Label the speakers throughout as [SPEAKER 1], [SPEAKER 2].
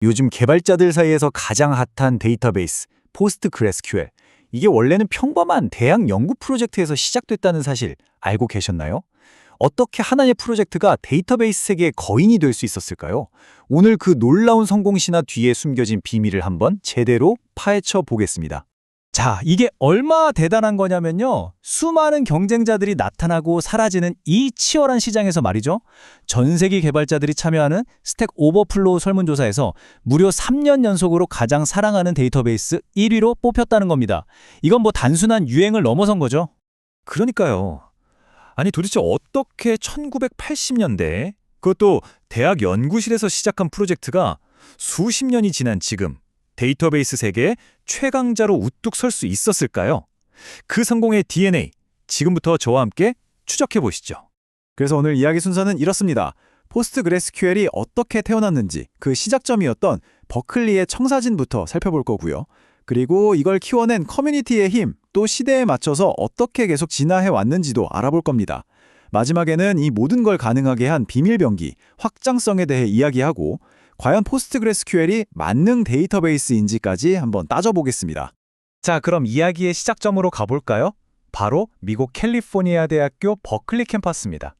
[SPEAKER 1] 요즘 개발자들 사이에서 가장 핫한 데이터베이스, 포스트그레스QL. 이게 원래는 평범한 대학 연구 프로젝트에서 시작됐다는 사실 알고 계셨나요? 어떻게 하나의 프로젝트가 데이터베이스 세계의 거인이 될 수 있었을까요? 오늘 그 놀라운 성공 신화 뒤에 숨겨진 비밀을 한번 제대로 파헤쳐 보겠습니다. 자, 이게 얼마나 대단한 거냐면요. 수많은 경쟁자들이 나타나고 사라지는 이 치열한 시장에서 말이죠. 전 세계 개발자들이 참여하는 스택 오버플로우 설문조사에서 무려 3년 연속으로 가장 사랑하는 데이터베이스 1위로 뽑혔다는 겁니다. 이건 뭐 단순한 유행을 넘어선 거죠.
[SPEAKER 2] 그러니까요. 아니 도대체 어떻게 1980년대 그것도 대학 연구실에서 시작한 프로젝트가 수십 년이 지난 지금 데이터베이스 세계의 최강자로 우뚝 설 수 있었을까요? 그 성공의 DNA, 지금부터 저와 함께 추적해 보시죠.
[SPEAKER 1] 그래서 오늘 이야기 순서는 이렇습니다. 포스트그레스QL이 어떻게 태어났는지 그 시작점이었던 버클리의 청사진부터 살펴볼 거고요. 그리고 이걸 키워낸 커뮤니티의 힘, 또 시대에 맞춰서 어떻게 계속 진화해 왔는지도 알아볼 겁니다. 마지막에는 이 모든 걸 가능하게 한 비밀병기, 확장성에 대해 이야기하고 과연 포스트그레스QL이 만능 데이터베이스인지까지 한번 따져보겠습니다. 자, 그럼 이야기의 시작점으로 가볼까요? 바로 미국 캘리포니아 대학교 버클리 캠퍼스입니다.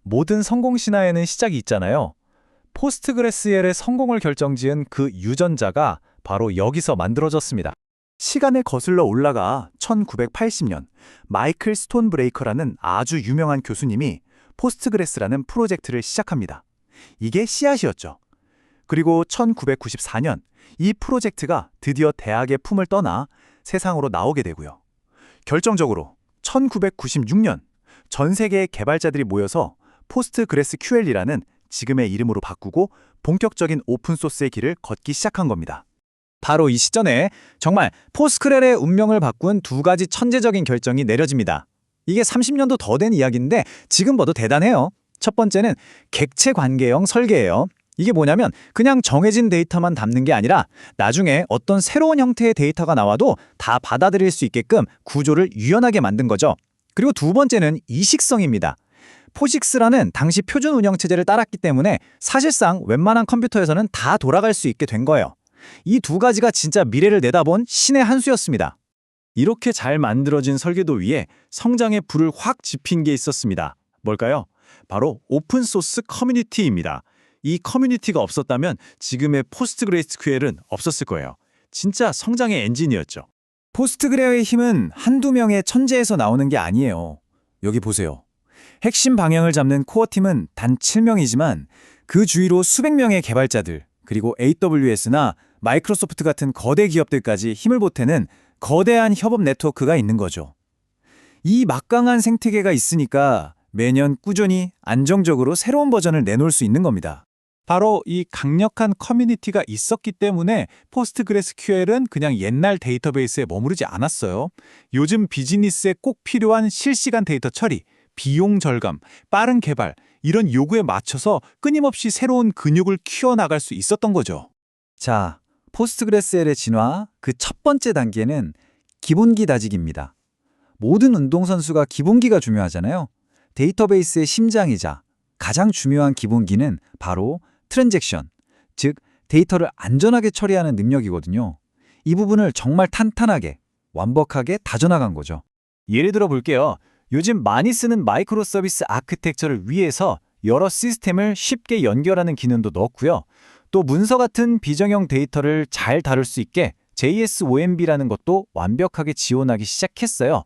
[SPEAKER 1] 모든 성공 신화에는 시작이 있잖아요. 포스트그레스QL의 성공을 결정지은 그 유전자가 바로 여기서 만들어졌습니다. 시간을 거슬러 올라가 1980년 마이클 스톤브레이커라는 아주 유명한 교수님이 포스트그레스라는 프로젝트를 시작합니다. 이게 씨앗이었죠. 그리고 1994년 이 프로젝트가 드디어 대학의 품을 떠나 세상으로 나오게 되고요. 결정적으로 1996년 전 세계의 개발자들이 모여서 포스트그레스QL이라는 지금의 이름으로 바꾸고 본격적인 오픈소스의 길을 걷기 시작한 겁니다. 바로 이 시점에 정말 포스트그레스의 운명을 바꾼 두 가지 천재적인 결정이 내려집니다. 이게 30년도 더 된 이야기인데 지금 봐도 대단해요. 첫 번째는 객체 관계형 설계예요. 이게 뭐냐면 그냥 정해진 데이터만 담는 게 아니라 나중에 어떤 새로운 형태의 데이터가 나와도 다 받아들일 수 있게끔 구조를 유연하게 만든 거죠. 그리고 두 번째는 이식성입니다. 포식스라는 당시 표준 운영체제를 따랐기 때문에 사실상 웬만한 컴퓨터에서는 다 돌아갈 수 있게 된 거예요. 이 두 가지가 진짜 미래를 내다본 신의 한 수였습니다. 이렇게 잘 만들어진 설계도 위에 성장의 불을 확 지핀 게 있었습니다. 뭘까요? 바로 오픈소스 커뮤니티입니다. 이 커뮤니티가 없었다면 지금의 포스트그레스QL은 없었을 거예요. 진짜 성장의 엔진이었죠. 포스트그레의 힘은 한두 명의 천재에서 나오는 게 아니에요. 여기 보세요. 핵심 방향을 잡는 코어팀은 단 7명이지만 그 주위로 수백 명의 개발자들, 그리고 AWS나 마이크로소프트 같은 거대 기업들까지 힘을 보태는 거대한 협업 네트워크가 있는 거죠. 이 막강한 생태계가 있으니까 매년 꾸준히 안정적으로 새로운 버전을 내놓을 수 있는 겁니다. 바로 이 강력한 커뮤니티가 있었기 때문에 포스트그레스QL은 그냥 옛날 데이터베이스에 머무르지 않았어요. 요즘 비즈니스에 꼭 필요한 실시간 데이터 처리, 비용 절감, 빠른 개발 이런 요구에 맞춰서 끊임없이 새로운 근육을 키워나갈 수 있었던 거죠. 자, 포스트그레스QL의 진화 그 첫 번째 단계는 기본기 다지기입니다. 모든 운동선수가 기본기가 중요하잖아요. 데이터베이스의 심장이자 가장 중요한 기본기는 바로 트랜잭션, 즉 데이터를 안전하게 처리하는 능력이거든요. 이 부분을 정말 탄탄하게, 완벽하게 다져나간 거죠. 예를 들어 볼게요. 요즘 많이 쓰는 마이크로 서비스 아키텍처를 위해서 여러 시스템을 쉽게 연결하는 기능도 넣었고요. 또 문서 같은 비정형 데이터를 잘 다룰 수 있게 JSONB라는 것도 완벽하게 지원하기 시작했어요.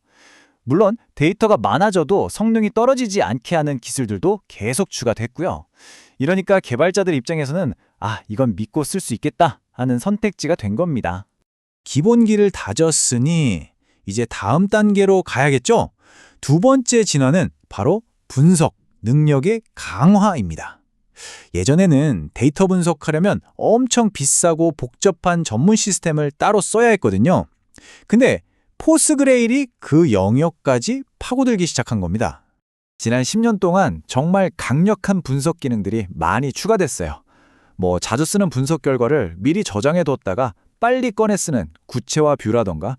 [SPEAKER 1] 물론 데이터가 많아져도 성능이 떨어지지 않게 하는 기술들도 계속 추가됐고요. 이러니까 개발자들 입장에서는 이건 믿고 쓸 수 있겠다 하는 선택지가 된 겁니다. 기본기를 다졌으니 이제 다음 단계로 가야겠죠? 두 번째 진화는 바로 분석 능력의 강화입니다. 예전에는 데이터 분석하려면 엄청 비싸고 복잡한 전문 시스템을 따로 써야 했거든요. 근데 포스트그레일이 그 영역까지 파고들기 시작한 겁니다. 지난 10년 동안 정말 강력한 분석 기능들이 많이 추가됐어요. 자주 쓰는 분석 결과를 미리 저장해뒀다가 빨리 꺼내 쓰는 구체화 뷰라던가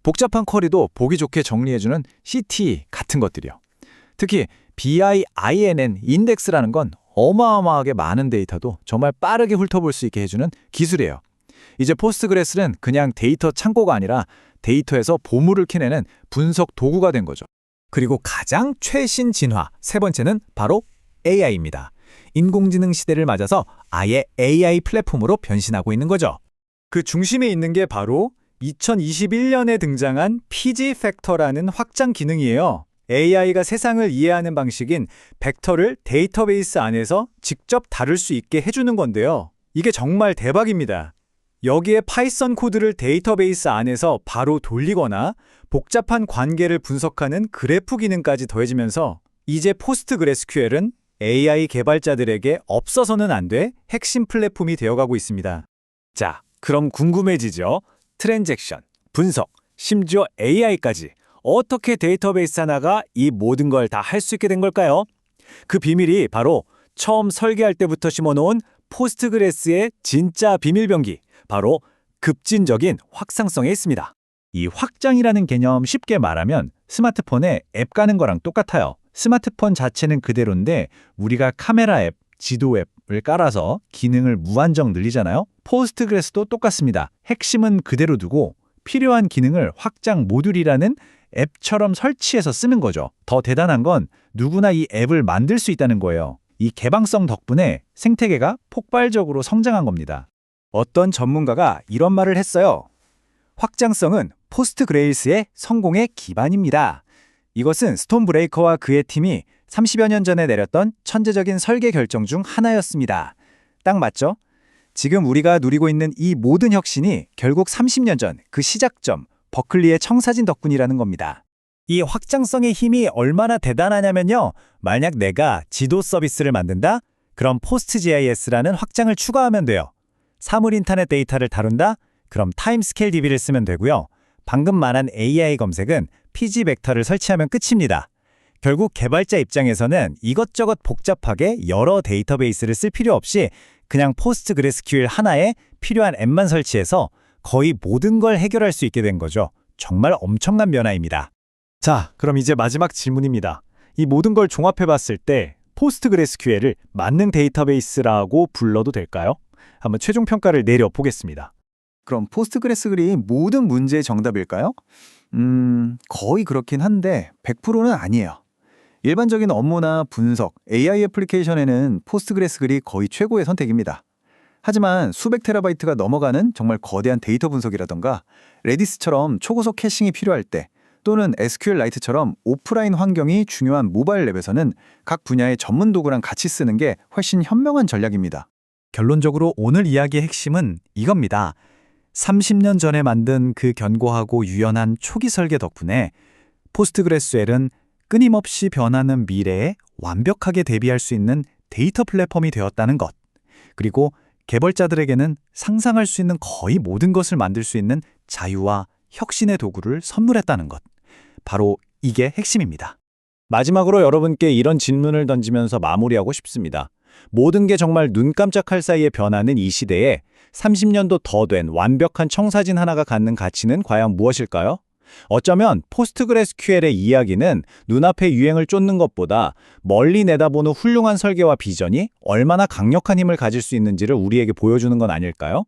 [SPEAKER 1] 복잡한 쿼리도 보기 좋게 정리해주는 CT 같은 것들이요. 특히 BIINN 인덱스라는 건 어마어마하게 많은 데이터도 정말 빠르게 훑어볼 수 있게 해주는 기술이에요. 이제 포스트그레스는 그냥 데이터 창고가 아니라 데이터에서 보물을 캐내는 분석 도구가 된 거죠. 그리고 가장 최신 진화, 세 번째는 바로 AI입니다. 인공지능 시대를 맞아서 아예 AI 플랫폼으로 변신하고 있는 거죠. 그 중심에 있는 게 바로 2021년에 등장한 PG 팩터라는 확장 기능이에요. AI가 세상을 이해하는 방식인 벡터를 데이터베이스 안에서 직접 다룰 수 있게 해주는 건데요. 이게 정말 대박입니다. 여기에 파이썬 코드를 데이터베이스 안에서 바로 돌리거나 복잡한 관계를 분석하는 그래프 기능까지 더해지면서 이제 포스트그레스QL은 AI 개발자들에게 없어서는 안 돼 핵심 플랫폼이 되어가고 있습니다. 자, 그럼 궁금해지죠? 트랜잭션, 분석, 심지어 AI까지 어떻게 데이터베이스 하나가 이 모든 걸 다 할 수 있게 된 걸까요? 그 비밀이 바로 처음 설계할 때부터 심어놓은 포스트그레스의 진짜 비밀병기, 바로 급진적인 확장성에 있습니다. 이 확장이라는 개념 쉽게 말하면 스마트폰에 앱 까는 거랑 똑같아요. 스마트폰 자체는 그대로인데 우리가 카메라 앱, 지도 앱을 깔아서 기능을 무한정 늘리잖아요. 포스트그레스도 똑같습니다. 핵심은 그대로 두고 필요한 기능을 확장 모듈이라는 앱처럼 설치해서 쓰는 거죠. 더 대단한 건 누구나 이 앱을 만들 수 있다는 거예요. 이 개방성 덕분에 생태계가 폭발적으로 성장한 겁니다. 어떤 전문가가 이런 말을 했어요. 확장성은 포스트그레이스의 성공의 기반입니다. 이것은 스톤 브레이커와 그의 팀이 30여 년 전에 내렸던 천재적인 설계 결정 중 하나였습니다. 딱 맞죠? 지금 우리가 누리고 있는 이 모든 혁신이 결국 30년 전 그 시작점, 버클리의 청사진 덕분이라는 겁니다. 이 확장성의 힘이 얼마나 대단하냐면요. 만약 내가 지도 서비스를 만든다? 그럼 PostGIS라는 확장을 추가하면 돼요. 사물 인터넷 데이터를 다룬다? 그럼 타임스케일 DB를 쓰면 되고요. 방금 말한 AI 검색은 PG 벡터를 설치하면 끝입니다. 결국 개발자 입장에서는 이것저것 복잡하게 여러 데이터베이스를 쓸 필요 없이 그냥 포스트그레스QL 하나에 필요한 앱만 설치해서 거의 모든 걸 해결할 수 있게 된 거죠. 정말 엄청난 변화입니다. 자, 그럼 이제 마지막 질문입니다. 이 모든 걸 종합해 봤을 때 포스트그레스QL을 만능 데이터베이스라고 불러도 될까요? 한번 최종 평가를 내려보겠습니다. 그럼 포스트그레스QL이 모든 문제의 정답일까요? 거의 그렇긴 한데 100%는 아니에요. 일반적인 업무나 분석, AI 애플리케이션에는 포스트그레스QL이 거의 최고의 선택입니다. 하지만 수백 테라바이트가 넘어가는 정말 거대한 데이터 분석이라던가 레디스처럼 초고속 캐싱이 필요할 때 또는 SQLite처럼 오프라인 환경이 중요한 모바일 앱에서는 각 분야의 전문 도구랑 같이 쓰는 게 훨씬 현명한 전략입니다. 결론적으로 오늘 이야기의 핵심은 이겁니다. 30년 전에 만든 그 견고하고 유연한 초기 설계 덕분에 포스트그레스QL은 끊임없이 변하는 미래에 완벽하게 대비할 수 있는 데이터 플랫폼이 되었다는 것. 그리고 개발자들에게는 상상할 수 있는 거의 모든 것을 만들 수 있는 자유와 혁신의 도구를 선물했다는 것. 바로 이게 핵심입니다. 마지막으로 여러분께 이런 질문을 던지면서 마무리하고 싶습니다. 모든 게 정말 눈 깜짝할 사이에 변하는 이 시대에 30년도 더 된 완벽한 청사진 하나가 갖는 가치는 과연 무엇일까요? 어쩌면 포스트그레스QL의 이야기는 눈앞의 유행을 쫓는 것보다 멀리 내다보는 훌륭한 설계와 비전이 얼마나 강력한 힘을 가질 수 있는지를 우리에게 보여주는 건 아닐까요?